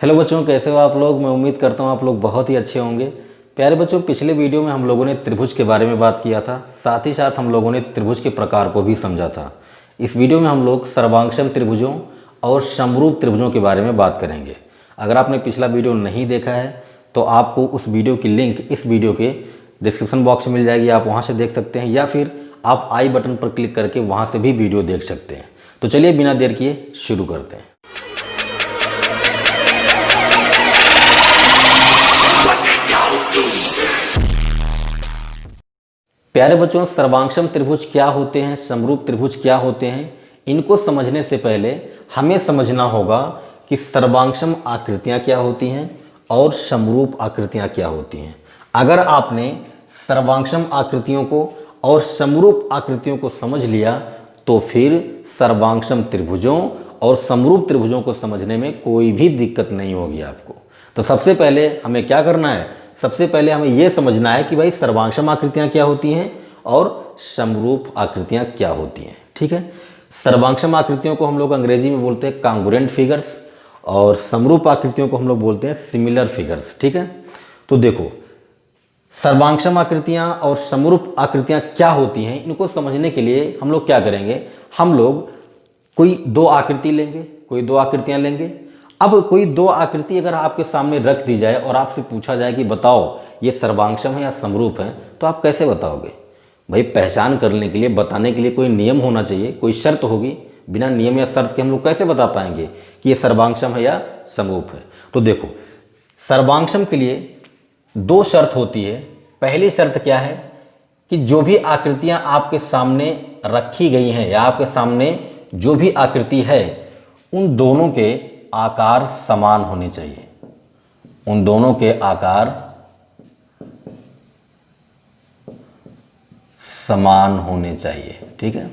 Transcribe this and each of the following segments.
Hello बच्चों, कैसे हो आप लोग। मैं उम्मीद करता हूँ आप लोग बहुत ही अच्छे होंगे। प्यारे बच्चों, पिछले वीडियो में हम लोगों ने त्रिभुज के बारे में बात किया था, साथ ही साथ हम लोगों ने त्रिभुज के प्रकार को भी समझा था। इस वीडियो में हम लोग सर्वांगसम त्रिभुजों और समरूप त्रिभुजों के बारे में बात करेंगे। अगर आपने पिछला वीडियो नहीं देखा है तो आपको उस वीडियो की लिंक इस वीडियो के डिस्क्रिप्शन बॉक्स में मिल जाएगी, आप वहाँ से देख सकते हैं, या फिर आप आई बटन पर क्लिक करके वहाँ से भी वीडियो देख सकते हैं। तो चलिए बिना देर किए शुरू करते हैं। प्यारे बच्चों, सर्वांगसम त्रिभुज क्या होते हैं, समरूप त्रिभुज क्या होते हैं, इनको समझने से पहले हमें समझना होगा कि सर्वांगसम आकृतियाँ क्या होती हैं और समरूप आकृतियाँ क्या होती हैं। अगर आपने सर्वांगसम आकृतियों को और समरूप आकृतियों को समझ लिया तो फिर सर्वांगसम त्रिभुजों और समरूप त्रिभुजों को समझने में कोई भी दिक्कत नहीं होगी आपको। तो सबसे पहले हमें क्या करना है, सबसे पहले हमें यह समझना है कि भाई सर्वांगसम आकृतियाँ क्या होती हैं और समरूप आकृतियाँ क्या होती हैं। ठीक है, सर्वांगसम आकृतियों को हम लोग अंग्रेजी में बोलते हैं कांग्रुएंट फिगर्स और समरूप आकृतियों को हम लोग बोलते हैं सिमिलर फिगर्स। ठीक है, तो देखो सर्वांगसम आकृतियाँ और समरूप आकृतियाँ क्या होती हैं, इनको समझने के लिए हम लोग क्या करेंगे, हम लोग कोई दो आकृति लेंगे, कोई दो आकृतियाँ लेंगे। अब कोई दो आकृति अगर आपके सामने रख दी जाए और आपसे पूछा जाए कि बताओ ये सर्वांगसम है या समरूप है, तो आप कैसे बताओगे। भाई पहचान करने के लिए, बताने के लिए कोई नियम होना चाहिए, कोई शर्त होगी। बिना नियम या शर्त के हम लोग कैसे बता पाएंगे कि ये सर्वांगसम है या समरूप है। तो देखो सर्वांगसम के लिए दो शर्त होती है। पहली शर्त क्या है कि जो भी आकृतियां आपके सामने रखी गई हैं या आपके सामने जो भी आकृति है उन दोनों के आकार समान होने चाहिए, उन दोनों के आकार समान होने चाहिए। ठीक है,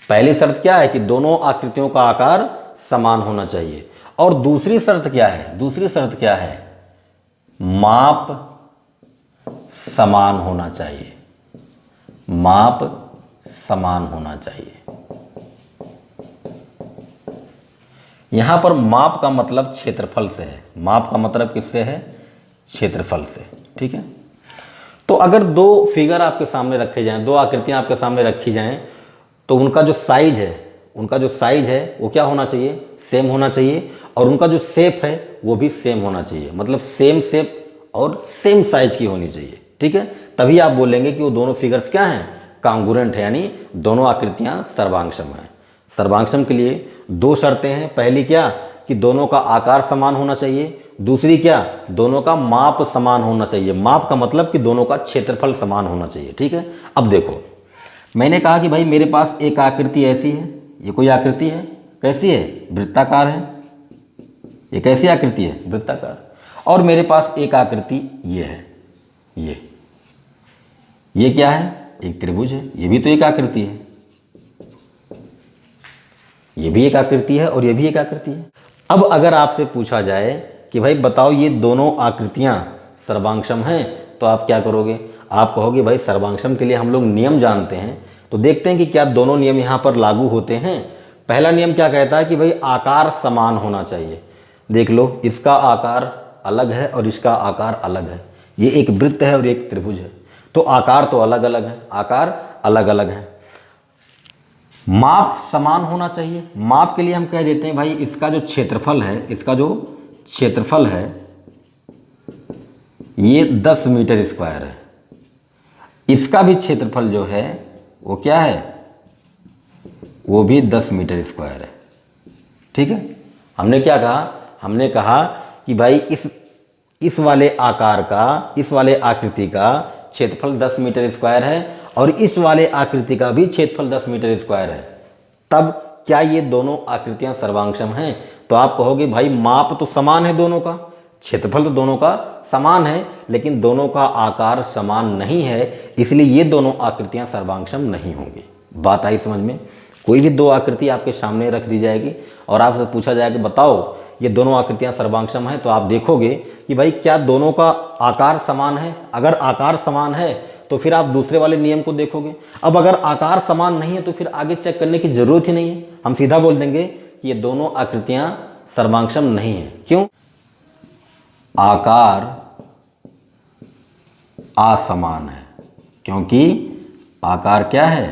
पहली शर्त क्या है कि दोनों आकृतियों का आकार समान होना चाहिए। और दूसरी शर्त क्या है, दूसरी शर्त क्या है, माप समान होना चाहिए, माप समान होना चाहिए। यहां पर माप का मतलब क्षेत्रफल से है, माप का मतलब किससे है, क्षेत्रफल से। ठीक है, तो अगर दो फिगर आपके सामने रखे जाएं, दो आकृतियां आपके सामने रखी जाएं, तो उनका जो साइज है, उनका जो साइज है वो क्या होना चाहिए, सेम होना चाहिए। और उनका जो शेप है वो भी सेम होना चाहिए, मतलब सेम शेप और सेम साइज की होनी चाहिए। ठीक है, तभी आप बोलेंगे कि वो दोनों फिगर्स क्या हैं, कांग्रुएंट है, यानी दोनों आकृतियां सर्वांगसम हैं। सर्वांगसम के लिए दो शर्तें हैं। पहली क्या कि दोनों का आकार समान होना चाहिए, दूसरी क्या, दोनों का माप समान होना चाहिए। माप का मतलब कि दोनों का क्षेत्रफल समान होना चाहिए। ठीक है, अब देखो मैंने कहा कि भाई मेरे पास एक आकृति ऐसी है, ये कोई आकृति है, कैसी है, वृत्ताकार है। ये कैसी आकृति है, वृत्ताकार। और मेरे पास एक आकृति ये है, ये क्या है, एक त्रिभुज है। ये भी तो एक आकृति है, ये भी एक आकृति है और ये भी एक आकृति है। अब अगर आपसे पूछा जाए कि भाई बताओ ये दोनों आकृतियां सर्वांगसम हैं, तो आप क्या करोगे, आप कहोगे भाई सर्वांगसम के लिए हम लोग नियम जानते हैं। तो देखते हैं कि क्या दोनों नियम यहाँ पर लागू होते हैं। पहला नियम क्या कहता है कि भाई आकार समान होना चाहिए। देख लो, इसका आकार अलग है और इसका आकार अलग है। ये एक वृत्त है और एक त्रिभुज है, तो आकार तो अलग अलग है, आकार अलग अलग है। माप समान होना चाहिए। माप के लिए हम कह देते हैं भाई इसका जो क्षेत्रफल है, इसका जो क्षेत्रफल है ये 10 मीटर स्क्वायर है। इसका भी क्षेत्रफल जो है वो क्या है, वो भी 10 मीटर स्क्वायर है। ठीक है, हमने क्या कहा, हमने कहा कि भाई इस वाले आकार का, इस वाले आकृति का क्षेत्रफल 10 मीटर स्क्वायर है और इस वाले आकृति का भी क्षेत्रफल 10 मीटर स्क्वायर है। तब क्या ये दोनों आकृतियां सर्वांगसम हैं, तो आप कहोगे भाई माप तो समान है दोनों का, क्षेत्रफल तो दोनों का समान है, लेकिन दोनों का आकार समान नहीं है, इसलिए ये दोनों आकृतियां सर्वांगसम नहीं होंगी। बात आई समझ में। कोई भी दो आकृति आपके सामने रख दी जाएगी और आपसे पूछा जाएगा बताओ ये दोनों आकृतियां सर्वांगसम हैं, तो आप देखोगे कि भाई क्या दोनों का आकार समान है। अगर आकार समान है तो फिर आप दूसरे वाले नियम को देखोगे। अब अगर आकार समान नहीं है तो फिर आगे चेक करने की जरूरत ही नहीं है, हम सीधा बोल देंगे कि ये दोनों आकृतियां सर्वांक्षम नहीं है। क्यों? आकार असमान है, क्योंकि आकार क्या है?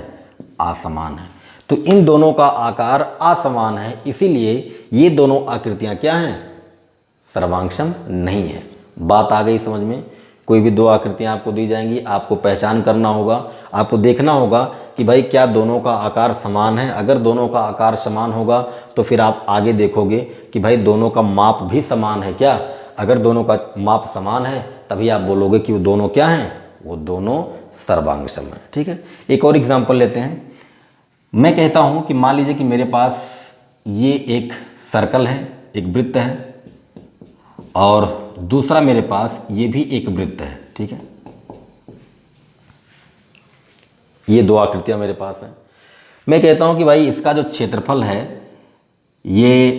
असमान है। तो इन दोनों का आकार असमान है, इसीलिए ये दोनों आकृतियां क्या हैं? सर्वांक्षम नहीं है। बात आ गई समझ में? कोई भी दो आकृतियां आपको दी जाएंगी, आपको पहचान करना होगा, आपको देखना होगा कि भाई क्या दोनों का आकार समान है। अगर दोनों का आकार समान होगा तो फिर आप आगे देखोगे कि भाई दोनों का माप भी समान है क्या। अगर दोनों का माप समान है तभी आप बोलोगे कि वो दोनों क्या हैं? वो दोनों सर्वांक्षम हैं। ठीक है, एक और एग्जाम्पल लेते हैं। मैं कहता हूँ कि मान लीजिए कि मेरे पास ये एक सर्कल है, एक वृत्त है, और दूसरा मेरे पास ये भी एक वृत्त है। ठीक है, ये दो आकृतियां मेरे पास हैं। मैं कहता हूं कि भाई इसका जो क्षेत्रफल है ये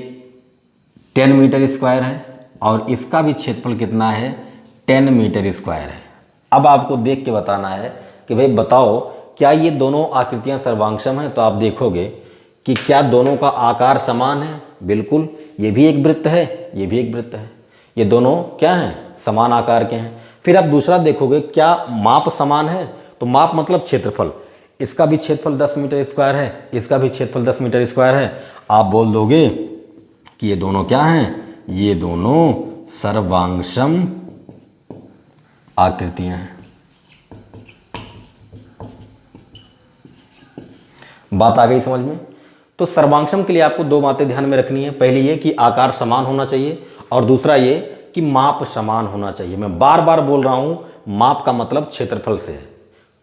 10 मीटर स्क्वायर है और इसका भी क्षेत्रफल कितना है? 10 मीटर स्क्वायर है। अब आपको देख के बताना है कि भाई बताओ क्या ये दोनों आकृतियां सर्वांक्षम हैं? तो आप देखोगे कि क्या दोनों का आकार समान है? बिल्कुल, ये भी एक वृत्त है, ये भी एक वृत्त है, ये दोनों क्या हैं? समान आकार के हैं। फिर आप दूसरा देखोगे क्या माप समान है? तो माप मतलब क्षेत्रफल, इसका भी क्षेत्रफल 10 मीटर स्क्वायर है, इसका भी क्षेत्रफल 10 मीटर स्क्वायर है। आप बोल दोगे कि ये दोनों क्या हैं? ये दोनों सर्वांक्षम आकृतियां हैं। बात आ गई समझ में? तो सर्वांक्षम के लिए आपको दो बातें ध्यान में रखनी है। पहली ये कि आकार समान होना चाहिए और दूसरा ये कि माप समान होना चाहिए। मैं बार बार बोल रहा हूं, माप का मतलब क्षेत्रफल से है।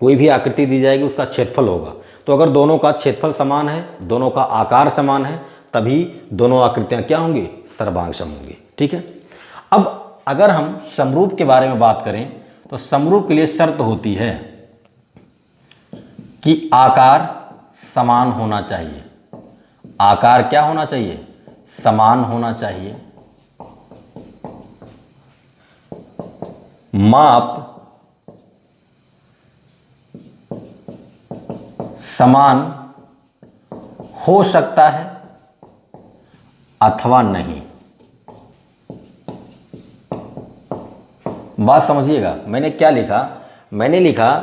कोई भी आकृति दी जाएगी उसका क्षेत्रफल होगा। तो अगर दोनों का क्षेत्रफल समान है, दोनों का आकार समान है, तभी दोनों आकृतियां क्या होंगी? सर्वांक्षम होंगी। ठीक है, अब अगर हम समरूप के बारे में बात करें तो समरूप के लिए शर्त होती है कि आकार समान होना चाहिए। आकार क्या होना चाहिए? समान होना चाहिए। माप समान हो सकता है अथवा नहीं। बात समझिएगा, मैंने क्या लिखा? मैंने लिखा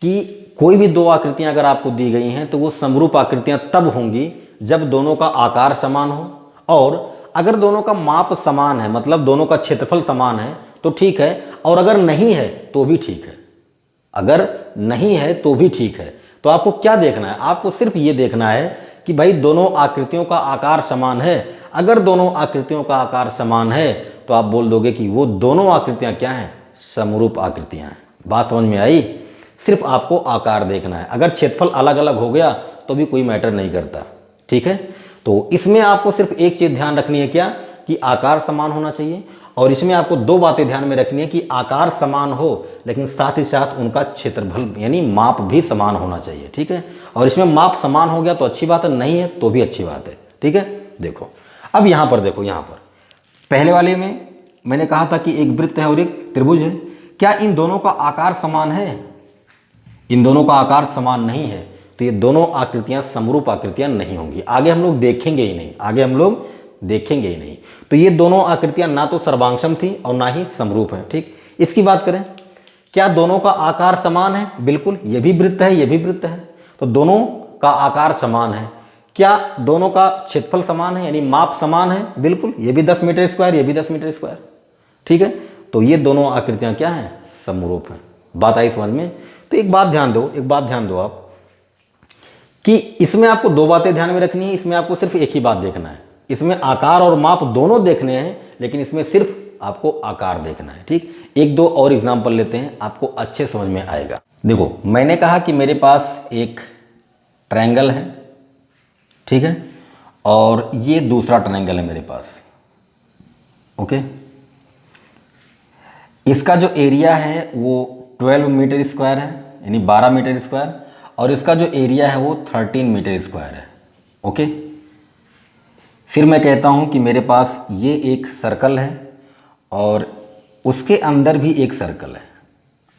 कि कोई भी दो आकृतियां अगर आपको दी गई हैं तो वो समरूप आकृतियां तब होंगी जब दोनों का आकार समान हो, और अगर दोनों का माप समान है मतलब दोनों का क्षेत्रफल समान है तो ठीक है, और अगर नहीं है तो भी ठीक है। अगर नहीं है तो भी ठीक है। तो आपको क्या देखना है? आपको सिर्फ ये देखना है कि भाई दोनों आकृतियों का आकार समान है। अगर दोनों आकृतियों का आकार समान है तो आप बोल दोगे कि वो दोनों आकृतियां क्या हैं? समरूप आकृतियां हैं। बात समझ में आई? सिर्फ आपको आकार देखना है। अगर क्षेत्रफल अलग अलग हो गया तो भी कोई मैटर नहीं करता। ठीक है, तो इसमें आपको सिर्फ एक चीज ध्यान रखनी है, क्या? कि आकार समान होना चाहिए। और इसमें आपको दो बातें ध्यान में रखनी है कि आकार समान हो लेकिन साथ ही साथ उनका क्षेत्रफल यानी माप भी समान होना चाहिए। ठीक है, और इसमें माप समान हो गया तो अच्छी बात है, नहीं है तो भी अच्छी बात है। ठीक है, देखो अब यहां पर देखो, यहां पर पहले वाले में मैंने कहा था कि एक वृत्त है और एक त्रिभुज है। क्या इन दोनों का आकार समान है? इन दोनों का आकार समान नहीं है, तो ये दोनों आकृतियां समरूप आकृतियां नहीं होंगी। आगे हम लोग देखेंगे ही नहीं, आगे हम लोग देखेंगे ही नहीं। तो ये दोनों आकृतियां ना तो सर्वांक्षम थी और ना ही समरूप है। ठीक, इसकी बात करें, क्या दोनों का आकार समान है? बिल्कुल, ये भी वृत्त है, ये भी वृत्त है, तो दोनों का आकार समान है। क्या दोनों का क्षेत्रफल समान है यानी माप समान है? बिल्कुल, ये भी 10 मीटर स्क्वायर, ये भी 10 मीटर स्क्वायर। ठीक है, तो ये दोनों आकृतियां क्या हैं? समरूप हैं। बात आई समझ में? तो एक बात ध्यान दो, एक बात ध्यान दो आप कि इसमें आपको दो बातें ध्यान में रखनी है। इसमें आपको सिर्फ एक ही बात देखना है। इसमें आकार और माप दोनों देखने हैं लेकिन इसमें सिर्फ आपको आकार देखना है। ठीक, एक दो और एग्जांपल लेते हैं, आपको अच्छे समझ में आएगा। देखो, मैंने कहा कि मेरे पास एक ट्रायंगल है, ठीक है, और ये दूसरा ट्रायंगल है मेरे पास। ओके, इसका जो एरिया है वो 12 मीटर स्क्वायर है यानी 12 मीटर स्क्वायर, और इसका जो एरिया है वो 13 मीटर स्क्वायर है। ओके, फिर मैं कहता हूं कि मेरे पास ये एक सर्कल है और उसके अंदर भी एक सर्कल है।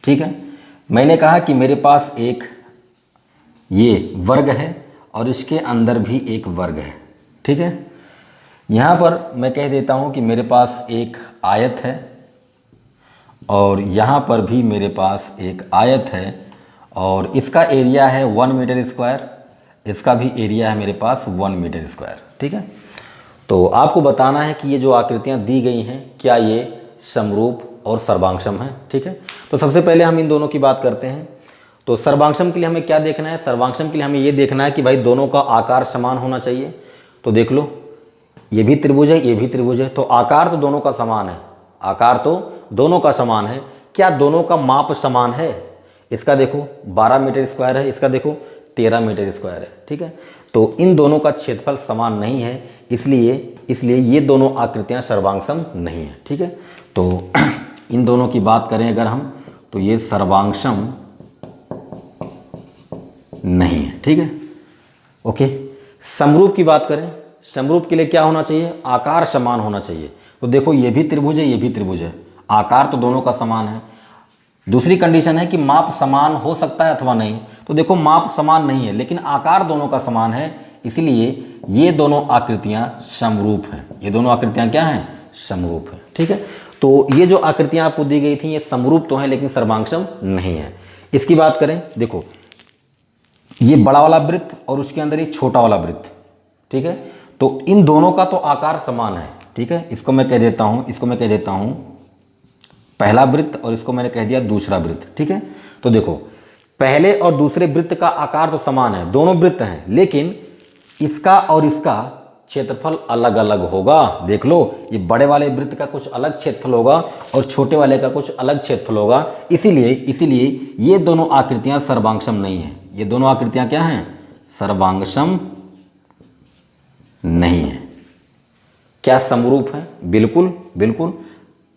ठीक है, मैंने कहा कि मेरे पास एक ये वर्ग है और इसके अंदर भी एक वर्ग है। ठीक है, यहाँ पर मैं कह देता हूँ कि मेरे पास एक आयत है और यहाँ पर भी मेरे पास एक आयत है और इसका एरिया है 1 मीटर स्क्वायर, इसका भी एरिया है मेरे पास 1 मीटर स्क्वायर। ठीक है, तो आपको बताना है कि ये जो आकृतियाँ दी गई हैं क्या ये समरूप और सर्वांगसम हैं। ठीक है, तो सबसे पहले हम इन दोनों की बात करते हैं। तो सर्वांगसम के लिए हमें क्या देखना है? सर्वांगसम के लिए हमें ये देखना है कि भाई दोनों का आकार समान होना चाहिए। तो देख लो, ये भी त्रिभुज है, ये भी त्रिभुज है, तो आकार तो दोनों का समान है, आकार तो दोनों का समान है। क्या दोनों का माप समान है? इसका देखो 12 मीटर स्क्वायर है, इसका देखो 13 मीटर स्क्वायर है। ठीक है, तो इन दोनों का क्षेत्रफल समान नहीं है, इसलिए ये दोनों आकृतियां सर्वांगसम नहीं है। ठीक है, तो इन दोनों की बात करें अगर हम, तो ये सर्वांगसम नहीं है। ठीक है, ओके। समरूप की बात करें, समरूप के लिए क्या होना चाहिए? आकार समान होना चाहिए। तो देखो ये भी त्रिभुज है, ये भी त्रिभुज है, आकार तो दोनों का समान है। दूसरी कंडीशन है कि माप समान हो सकता है अथवा नहीं। तो देखो माप समान नहीं है लेकिन आकार दोनों का समान है, इसलिए ये दोनों आकृतियां समरूप हैं। ये दोनों आकृतियां क्या हैं? समरूप हैं। ठीक है, तो ये जो आकृतियां आपको दी गई थी ये समरूप तो हैं लेकिन सर्वांगसम नहीं है। इसकी बात करें, देखो ये बड़ा वाला वृत्त और उसके अंदर ये छोटा वाला वृत्त। ठीक है, तो इन दोनों का तो आकार समान है। ठीक है, इसको मैं कह देता हूं पहला वृत्त और इसको मैंने कह दिया दूसरा वृत्त। ठीक है, तो देखो पहले और दूसरे वृत्त का आकार तो समान है, दोनों वृत्त हैं, लेकिन इसका और इसका क्षेत्रफल अलग अलग होगा। देख लो, ये बड़े वाले वृत्त का कुछ अलग क्षेत्रफल होगा और छोटे वाले का कुछ अलग क्षेत्रफल होगा। इसीलिए ये दोनों आकृतियां सर्वांगसम नहीं है। ये दोनों आकृतियां क्या हैं? सर्वांगसम नहीं है। क्या समरूप है? बिल्कुल बिल्कुल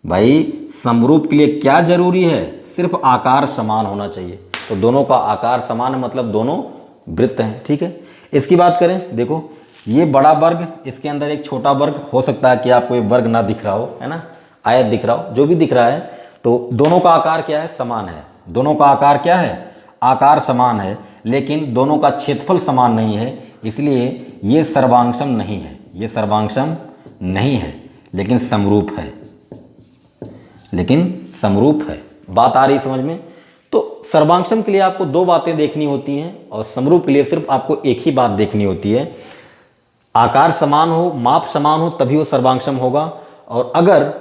भाई, समरूप के लिए क्या जरूरी है? सिर्फ आकार समान होना चाहिए। तो दोनों का आकार समान है, मतलब दोनों वृत्त हैं। ठीक है, इसकी बात करें, देखो ये बड़ा वर्ग, इसके अंदर एक छोटा वर्ग, हो सकता है कि आपको ये वर्ग ना दिख रहा हो, है ना, आयत दिख रहा हो, जो भी दिख रहा है, तो दोनों का आकार क्या है? समान है। दोनों का आकार क्या है? आकार समान है, लेकिन दोनों का क्षेत्रफल समान नहीं है, इसलिए ये सर्वांगसम नहीं है। ये सर्वांगसम नहीं है लेकिन समरूप है, बात आ रही समझ में? तो सर्वांगसम के लिए आपको दो बातें देखनी होती हैं और समरूप के लिए सिर्फ आपको एक ही बात देखनी होती है। आकार समान हो, माप समान हो, तभी वो सर्वांगसम होगा, और अगर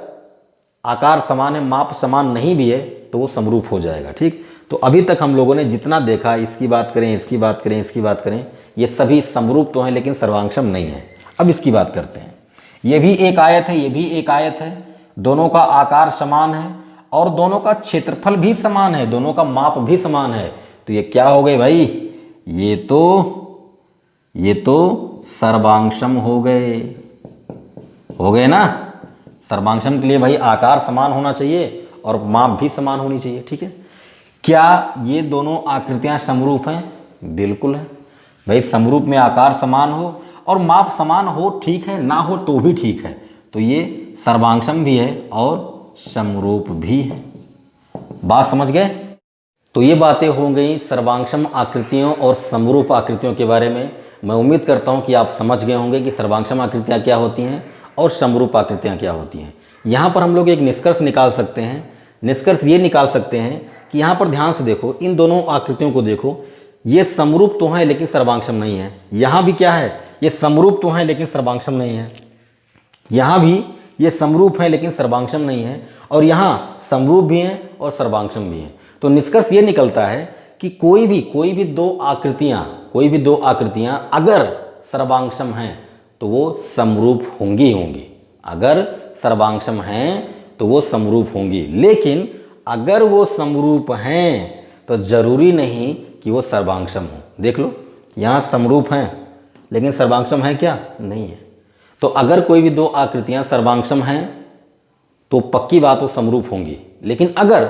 आकार समान है, माप समान नहीं भी है, तो वो समरूप हो जाएगा। ठीक, तो अभी तक हम लोगों ने जितना देखा, इसकी बात करें, इसकी बात करें, इसकी बात करें, ये सभी समरूप तो हैं लेकिन सर्वांगसम नहीं है। अब इसकी बात करते हैं। ये भी एक आयत है, ये भी एक आयत है, दोनों का आकार समान है और दोनों का क्षेत्रफल भी समान है, दोनों का माप भी समान है। तो ये क्या हो गए भाई? ये तो सर्वांगसम हो गए ना। सर्वांगसम के लिए भाई आकार समान होना चाहिए और माप भी समान होनी चाहिए। ठीक है, क्या ये दोनों आकृतियां समरूप हैं? बिल्कुल है भाई, समरूप में आकार समान हो और माप समान हो, ठीक है, ना हो तो भी ठीक है, तो ये सर्वांगसम भी है और समरूप भी है। बात समझ गए? तो ये बातें हो गई सर्वांगसम आकृतियों और समरूप आकृतियों के बारे में। मैं उम्मीद करता हूँ कि आप समझ गए होंगे कि सर्वांगसम आकृतियाँ क्या होती हैं और समरूप आकृतियाँ क्या होती हैं। यहाँ पर हम लोग एक निष्कर्ष निकाल सकते हैं। निष्कर्ष ये निकाल सकते हैं कि यहाँ पर ध्यान से देखो, इन दोनों आकृतियों को देखो, ये समरूप तो हैं लेकिन सर्वांगसम नहीं है। यहाँ भी क्या है? ये समरूप तो हैं लेकिन सर्वांगसम नहीं है। यहाँ भी ये समरूप है लेकिन सर्वांगसम नहीं है, और यहाँ समरूप भी हैं और सर्वांगसम भी हैं। तो निष्कर्ष ये निकलता है कि कोई भी दो आकृतियाँ अगर सर्वांगसम हैं तो वो समरूप होंगी। अगर सर्वांगसम हैं तो वो समरूप होंगी, लेकिन अगर वो समरूप हैं तो जरूरी नहीं कि वो सर्वांगसम हो। देख लो, यहाँ समरूप हैं लेकिन सर्वांगसम है क्या? नहीं है। तो अगर कोई भी दो आकृतियां सर्वांगसम हैं तो पक्की बात वो समरूप होंगी, लेकिन अगर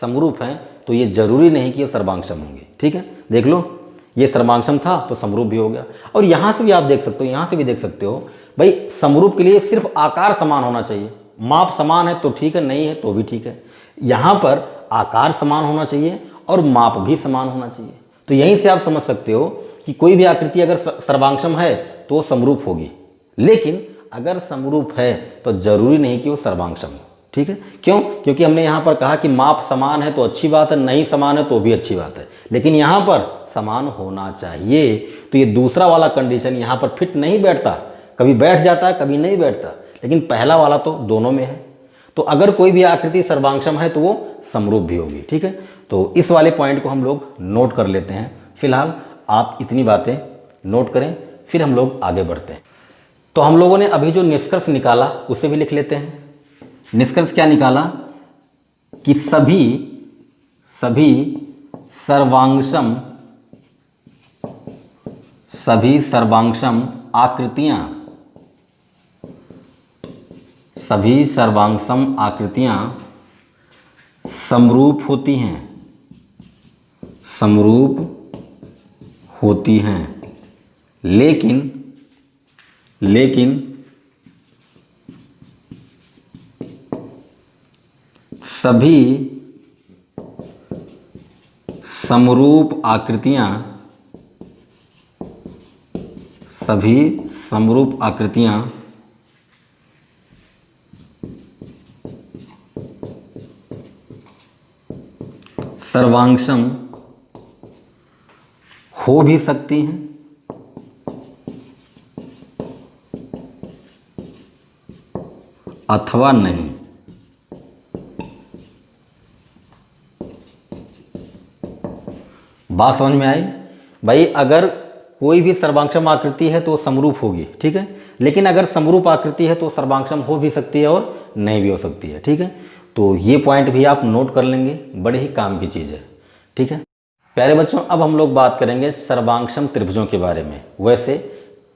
समरूप हैं तो ये जरूरी नहीं कि वो सर्वांगसम होंगे। ठीक है, देख लो, ये सर्वांगसम था तो समरूप भी हो गया। और यहाँ से भी आप देख सकते हो, यहाँ से भी देख सकते हो भाई, समरूप के लिए सिर्फ आकार समान होना चाहिए, माप समान है तो ठीक है, नहीं है तो भी ठीक है। यहाँ पर आकार समान होना चाहिए और माप भी समान होना चाहिए। तो यहीं से आप समझ सकते हो कि कोई भी आकृति अगर सर्वांगसम है तो वो समरूप होगी, लेकिन अगर समरूप है तो जरूरी नहीं कि वो सर्वांगसम हो। ठीक है, क्यों? क्योंकि हमने यहाँ पर कहा कि माप समान है तो अच्छी बात है, नहीं समान है तो भी अच्छी बात है, लेकिन यहाँ पर समान होना चाहिए। तो ये दूसरा वाला कंडीशन यहाँ पर फिट नहीं बैठता, कभी बैठ जाता है कभी नहीं बैठता, लेकिन पहला वाला तो दोनों में है। तो अगर कोई भी आकृति सर्वांगसम है तो वो समरूप भी होगी। ठीक है, तो इस वाले पॉइंट को हम लोग नोट कर लेते हैं। फिलहाल आप इतनी बातें नोट करें, फिर हम लोग आगे बढ़ते हैं। तो हम लोगों ने अभी जो निष्कर्ष निकाला उसे भी लिख लेते हैं। निष्कर्ष क्या निकाला कि सभी सर्वांगसम आकृतियां समरूप होती हैं, लेकिन सभी समरूप आकृतियां सर्वांगसम हो भी सकती हैं अथवा नहीं। बात समझ में आई भाई? अगर कोई भी सर्वांगसम आकृति है तो समरूप होगी, ठीक है, लेकिन अगर समरूप आकृति है तो सर्वांगसम हो भी सकती है और नहीं भी हो सकती है। ठीक है, तो ये पॉइंट भी आप नोट कर लेंगे, बड़े ही काम की चीज़ है। ठीक है प्यारे बच्चों, अब हम लोग बात करेंगे सर्वांगसम त्रिभुजों के बारे में। वैसे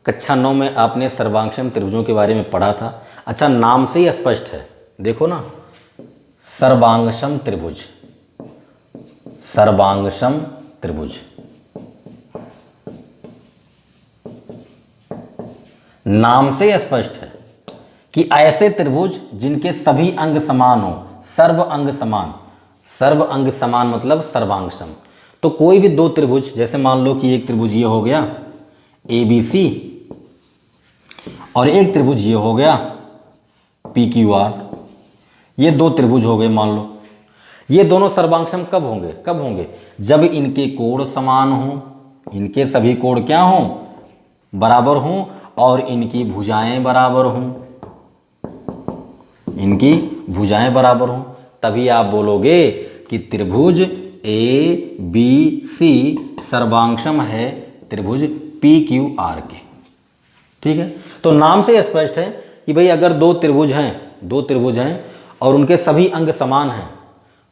कक्षा 9 में आपने सर्वांगसम त्रिभुजों के बारे में पढ़ा था। अच्छा, नाम से ही स्पष्ट है, देखो ना, सर्वांगसम त्रिभुज। नाम से ही स्पष्ट है कि ऐसे त्रिभुज जिनके सभी अंग समान हो, सर्व अंग समान मतलब सर्वांगसम। तो कोई भी दो त्रिभुज, जैसे मान लो कि एक त्रिभुज ये हो गया ABC और एक त्रिभुज ये हो गया PQR, ये दो त्रिभुज हो गए मान लो। ये दोनों सर्वांगसम कब होंगे? जब इनके कोण समान हों, इनके सभी कोण क्या हों? बराबर हों, और इनकी भुजाएं बराबर हों, तभी आप बोलोगे कि त्रिभुज ABC सर्वांगसम है त्रिभुज PQR के। ठीक है, तो नाम से स्पष्ट है कि भाई अगर दो त्रिभुज हैं और उनके सभी अंग समान हैं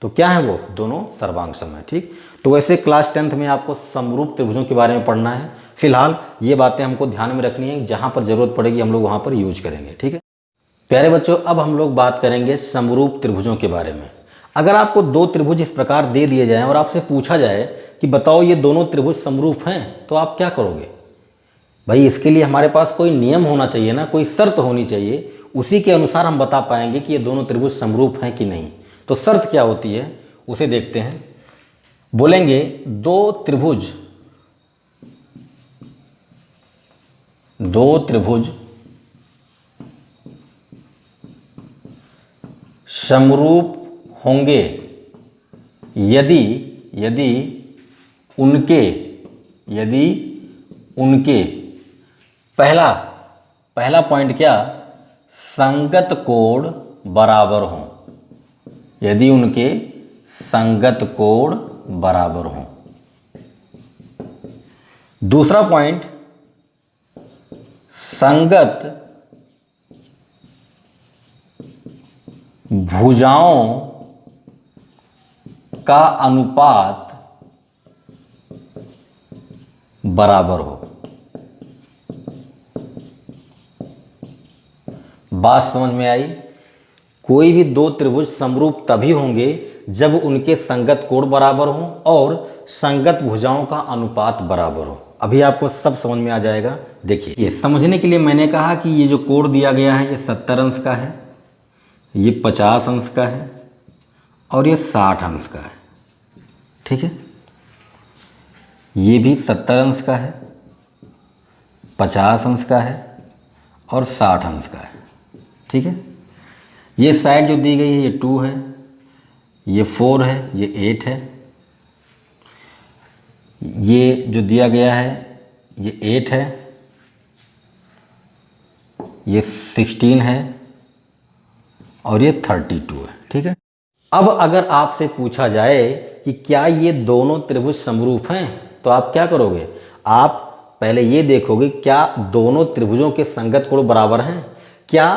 तो क्या है? वो दोनों सर्वांगसम है। ठीक, तो वैसे क्लास 10th में आपको समरूप त्रिभुजों के बारे में पढ़ना है। फिलहाल ये बातें हमको ध्यान में रखनी है, जहाँ पर जरूरत पड़ेगी हम लोग वहाँ पर यूज करेंगे। ठीक है प्यारे बच्चों, अब हम लोग बात करेंगे समरूप त्रिभुजों के बारे में। अगर आपको दो त्रिभुज इस प्रकार दे दिए जाएं और आपसे पूछा जाए कि बताओ ये दोनों त्रिभुज समरूप हैं, तो आप क्या करोगे? भाई इसके लिए हमारे पास कोई नियम होना चाहिए ना, कोई शर्त होनी चाहिए, उसी के अनुसार हम बता पाएंगे कि ये दोनों त्रिभुज समरूप हैं कि नहीं। तो शर्त क्या होती है उसे देखते हैं। बोलेंगे दो त्रिभुज समरूप होंगे यदि उनके पहला पॉइंट क्या? संगत कोण बराबर हों। यदि उनके संगत कोण बराबर हों। दूसरा पॉइंट, संगत भुजाओं का अनुपात बराबर हो। बात समझ में आई? कोई भी दो त्रिभुज समरूप तभी होंगे जब उनके संगत कोण बराबर हों और संगत भुजाओं का अनुपात बराबर हो। अभी आपको सब समझ में आ जाएगा। देखिए, ये समझने के लिए मैंने कहा कि ये जो कोण दिया गया है ये 70 अंश का है, ये 50 अंश का है और ये 60 अंश का है। ठीक है, ये भी 70 अंश का है, 50 अंश का है और 60 अंश का है। ठीक है, ये साइड जो दी गई है ये 2 है, ये 4 है, ये 8 है, ये जो दिया गया है ये 8 है, ये 16 है और ये 32 है। ठीक है, अब अगर आपसे पूछा जाए कि क्या ये दोनों त्रिभुज समरूप हैं तो आप क्या करोगे? आप पहले ये देखोगे क्या दोनों त्रिभुजों के संगत कोण बराबर हैं, क्या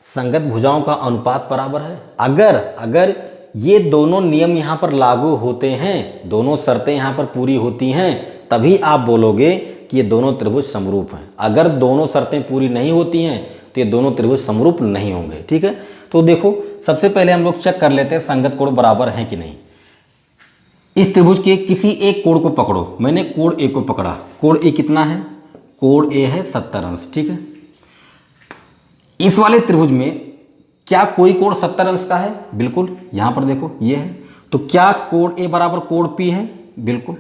संगत भुजाओं का अनुपात बराबर है। अगर ये दोनों नियम यहाँ पर लागू होते हैं, दोनों शर्तें यहाँ पर पूरी होती हैं, तभी आप बोलोगे कि ये दोनों त्रिभुज समरूप हैं। अगर दोनों शर्तें पूरी नहीं होती हैं तो ये दोनों त्रिभुज समरूप नहीं होंगे। ठीक है, तो देखो सबसे पहले हम लोग चेक कर लेते हैं संगत कोण बराबर हैं कि नहीं। इस त्रिभुज के किसी एक कोण को पकड़ो, मैंने कोण ए को पकड़ा, कोण ए कितना है? कोण ए है 70 अंश। ठीक है, इस वाले त्रिभुज में क्या कोई कोण 70 अंश का है? बिल्कुल, यहां पर देखो ये है। तो क्या कोण ए बराबर कोण पी है? बिल्कुल,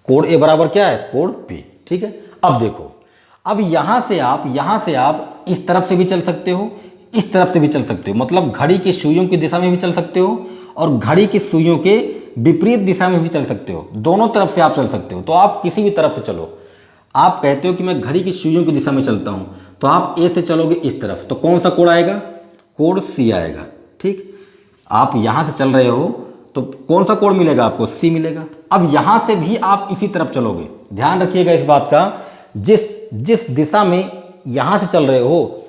कोण ए बराबर क्या है? कोण पी। ठीक है, अब देखो, अब यहां से आप इस तरफ से भी चल सकते हो, इस तरफ से भी चल सकते हो, मतलब घड़ी की सुइयों की दिशा में भी चल सकते हो और घड़ी की सुइयों के विपरीत दिशा में भी चल सकते हो। दोनों तरफ से आप चल सकते हो। तो आप किसी भी तरफ से चलो। आप कहते हो कि मैं घड़ी की सुइयों की दिशा में चलता हूं, तो आप ए से चलोगे इस तरफ, तो कौन सा कोण आएगा? कोण सी आएगा। ठीक, आप यहां से चल रहे हो तो कौन सा कोण मिलेगा आपको? सी मिलेगा। अब यहां से भी आप इसी तरफ चलोगे, ध्यान रखिएगा इस बात का, जिस दिशा में यहां से चल रहे हो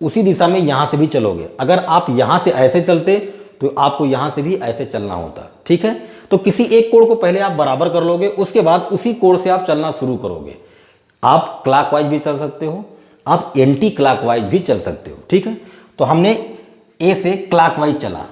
उसी दिशा में यहां से भी चलोगे। अगर आप यहां से ऐसे चलते तो आपको यहां से भी ऐसे चलना होता। ठीक है, तो किसी एक कोण को पहले आप बराबर कर लोगे, उसके बाद उसी कोण से आप चलना शुरू करोगे। आप क्लॉकवाइज भी चल सकते हो, आप एंटी क्लॉकवाइज भी चल सकते हो। ठीक है, तो हमने ए से क्लॉकवाइज चला,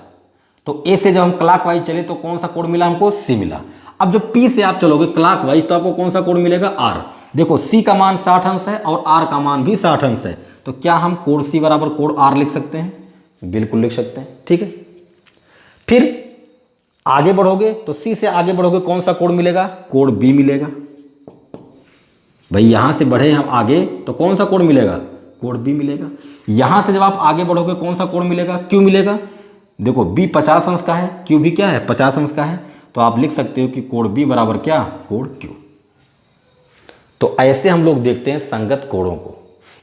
तो ए से जब हम क्लॉकवाइज चले तो कौन सा कोण मिला हमको? सी मिला। अब जब पी से आप चलोगे क्लॉकवाइज तो आपको कौन सा कोण मिलेगा? आर। देखो सी का मान 60 अंश है और आर का मान भी 60 अंश है, तो क्या हम कोण सी बराबर कोण आर लिख सकते हैं? बिल्कुल लिख सकते हैं। ठीक है, फिर आगे बढ़ोगे तो सी से आगे बढ़ोगे कौन सा कोण मिलेगा? कोण बी मिलेगा। भाई यहां से बढ़े हम आगे तो कौन सा कोण मिलेगा? कोण बी मिलेगा। यहां से जब आप आगे बढ़ोगे कौन सा कोण मिलेगा? क्यू मिलेगा। देखो बी 50 अंश का है, क्यू भी क्या है? 50 अंश का है, तो आप लिख सकते हो कि कोण बी बराबर क्या? कोण क्यू। तो ऐसे हम लोग देखते हैं संगत कोणों को।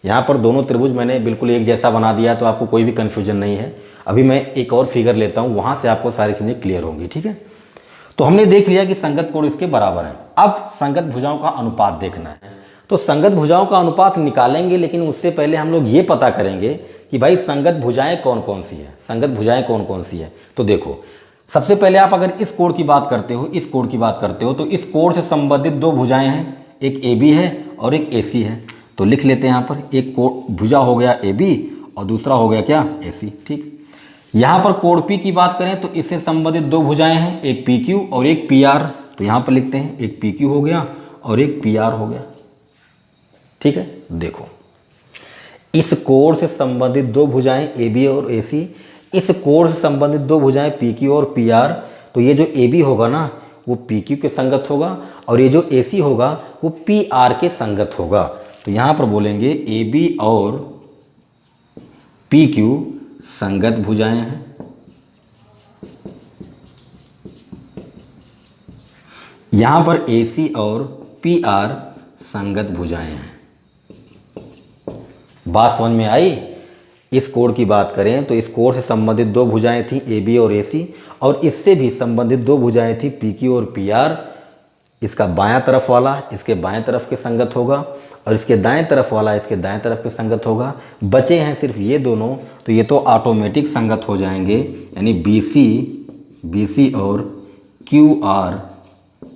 यहाँ पर दोनों त्रिभुज मैंने बिल्कुल एक जैसा बना दिया तो आपको कोई भी कन्फ्यूजन नहीं है। अभी मैं एक और फिगर लेता हूँ, वहाँ से आपको सारी चीज़ें क्लियर होंगी। ठीक है, तो हमने देख लिया कि संगत कोण इसके बराबर है। अब संगत भुजाओं का अनुपात देखना है, तो संगत भुजाओं का अनुपात निकालेंगे, लेकिन उससे पहले हम लोग ये पता करेंगे कि भाई संगत भुजाएं कौन कौन सी है। संगत भुजाएं कौन कौन सी है, तो देखो सबसे पहले आप अगर इस कोण की बात करते हो, इस कोण की बात करते हो, तो इस कोण से संबंधित दो भुजाएं हैं, एक ए बी है और एक ए सी है। तो लिख लेते हैं यहाँ पर, एक कोण भुजा हो गया ए बी और दूसरा हो गया क्या? ए सी। ठीक, यहाँ पर कोण पी की बात करें तो इससे संबंधित दो भुजाएं हैं, एक पी क्यू और एक पी आर। तो यहाँ पर लिखते हैं एक पी क्यू हो गया और एक पी आर हो गया। ठीक है, देखो इस कोण से संबंधित दो भुजाएं ए बी और ए सी, इस कोण से संबंधित दो भुजाएं पी क्यू और पी आर। तो ये जो ए बी होगा ना वो पी क्यू के संगत होगा और ये जो ए सी होगा वो पी आर के संगत होगा। तो यहाँ पर बोलेंगे ए बी और पी क्यू संगत भुजाएं हैं, यहाँ पर ए सी और पी आर संगत भुजाएं हैं। बात समझ में आई? इस कोण की बात करें तो इस कोण से संबंधित दो भुजाएं थी ए बी और ए सी, और इससे भी संबंधित दो भुजाएं थी पी क्यू और पी आर। इसका बायां तरफ वाला इसके बाएं तरफ के संगत होगा और इसके दाएं तरफ वाला इसके दाएं तरफ के संगत होगा। बचे हैं सिर्फ ये दोनों, तो ये तो ऑटोमेटिक संगत हो जाएंगे, यानी बी सी और क्यू आर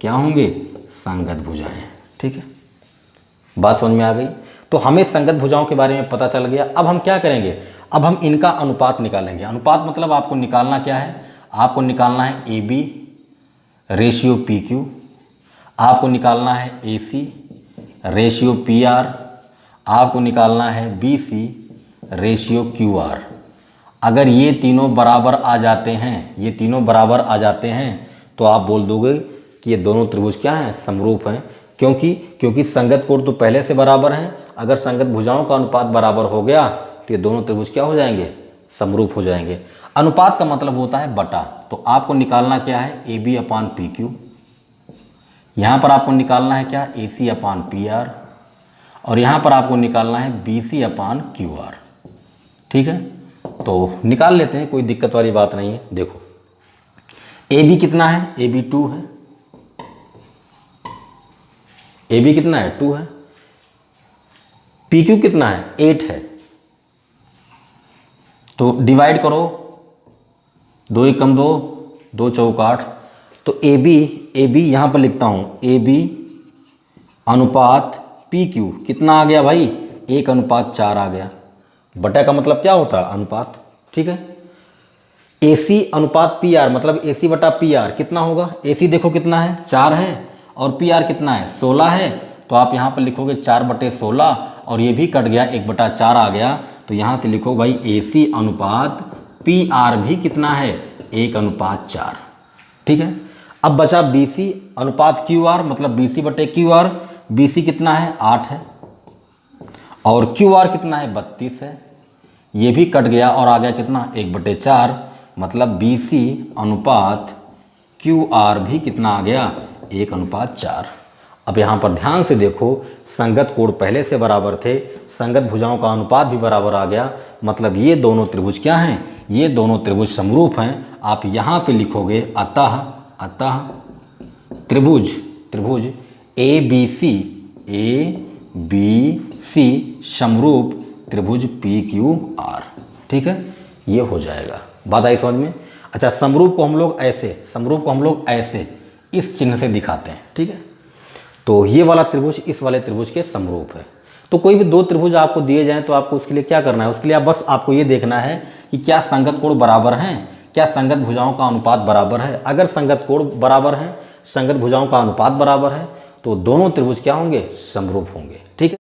क्या होंगे? संगत भुजाएं। ठीक है, बात समझ में आ गई? तो हमें संगत भुजाओं के बारे में पता चल गया। अब हम क्या करेंगे? अब हम इनका अनुपात निकालेंगे। अनुपात मतलब आपको निकालना क्या है? आपको निकालना है A B ratio P Q, आपको निकालना है A C ratio P R, आपको निकालना है B C ratio Q R. अगर ये तीनों बराबर आ जाते हैं, ये तीनों बराबर आ जाते हैं, तो आप बोल दोगे कि ये दोनों त्रिभुज क्या हैं? समरूप हैं। क्योंकि संगत कोण तो पहले से बराबर हैं। अगर संगत भुजाओं का अनुपात बराबर हो गया तो ये दोनों त्रिभुज क्या हो जाएंगे, समरूप हो जाएंगे। अनुपात का मतलब होता है बटा, तो आपको निकालना क्या है, A B upon P Q. यहाँ पर आपको निकालना है क्या, ए सी अपान पी आर, और यहाँ पर आपको निकालना है B C upon Q R. ठीक है, तो निकाल लेते हैं, कोई दिक्कत वाली बात नहीं है। देखो ए बी कितना है, ए बी 2 है, ए बी कितना है 2 है, पी क्यू कितना है 8 है। तो डिवाइड करो, 2 एकम 2, 2 चौक 8। तो ए बी यहाँ पर लिखता हूँ, ए बी अनुपात पी क्यू कितना आ गया भाई, 1:4 आ गया। बटा का मतलब क्या होता है, अनुपात। ठीक है, ए सी अनुपात पी आर मतलब ए सी बटा पी आर कितना होगा, ए सी देखो कितना है 4 है, और पी आर कितना है 16 है। तो आप यहाँ पर लिखोगे 4/16, और ये भी कट गया, 1/4 आ गया। तो यहाँ से लिखो भाई ए सी अनुपात पी आर भी कितना है, 1:4। ठीक है, अब बचा बी सी अनुपात क्यू आर मतलब बी सी बटे क्यू आर। बी सी कितना है 8 है, और क्यू आर कितना है 32 है। ये भी कट गया और आ गया कितना, 1/4 मतलब बी सी अनुपात क्यू आर भी कितना आ गया, 1:4। अब यहाँ पर ध्यान से देखो, संगत कोण पहले से बराबर थे, संगत भुजाओं का अनुपात भी बराबर आ गया, मतलब ये दोनों त्रिभुज क्या हैं, ये दोनों त्रिभुज समरूप हैं। आप यहाँ पे लिखोगे अतः त्रिभुज ए बी सी समरूप त्रिभुज पी क्यू आर। ठीक है, ये हो जाएगा, बात आई समझ में। अच्छा, समरूप को हम लोग ऐसे इस चिन्ह से दिखाते हैं। ठीक है, तो ये वाला त्रिभुज इस वाले त्रिभुज के समरूप है। तो कोई भी 2 त्रिभुज आपको दिए जाएं तो आपको उसके लिए क्या करना है, उसके लिए बस आपको ये देखना है कि क्या संगत कोण बराबर हैं, क्या संगत भुजाओं का अनुपात बराबर है। अगर संगत कोण बराबर है, संगत भुजाओं का अनुपात बराबर है, तो दोनों त्रिभुज क्या होंगे, समरूप होंगे। ठीक है।